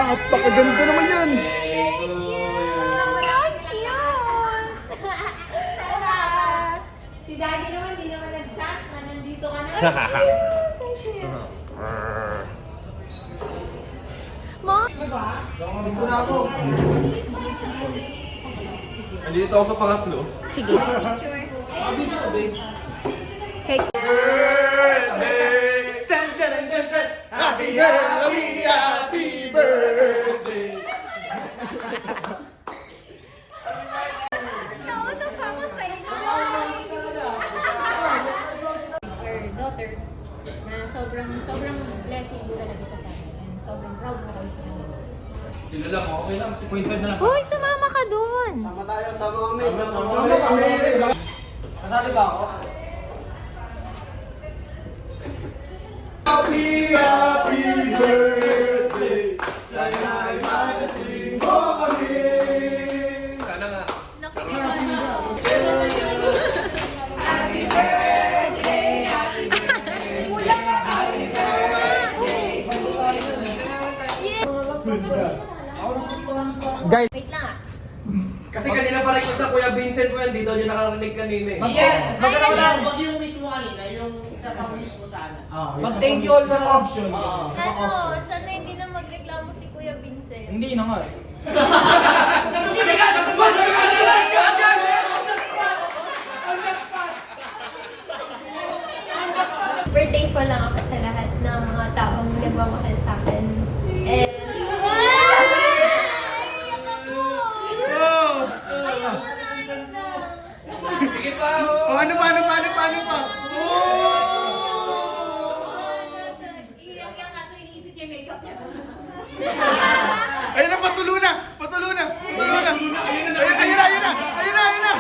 Napakaganda naman yan. Si Daddy naman, di naman nag-chat na nandito ka na. Dito na ako. Andito ako sa pangatlo. Sige. Cake. Happy birthday, happy birthday. Our daughter na sobrang blessing po talaga siya sa akin. And sobrang proud po kami sa kanya. Sila lang, okay lang. 6.5 na lang. Uy, sumama ka dun! Sama tayo, sama kami. Kasali ba ako? Happy, happy birthday. Sana'y magasing mo kami. Sana nga. Guys, wait lang ah. Kasi kanina pa rin ko sa Kuya Vincent mo yan, dito niya nakarinig kanina eh. Wag yung wish mo kanina, yung isa pang wish mo sana. Mag-thank you all sa option. Sana hindi na magreklamo si Kuya Vincent. Hindi na nga. Super thankful lang ako sa lahat ng mga taong nagmamahal sa akin. And... Iyak ako! Ayoko na, ayok na. Sige pa Oh, ano pa? Iyak yan kaso iniisip niya yung makeup niya. Ayun na, patulo na. Ayun na.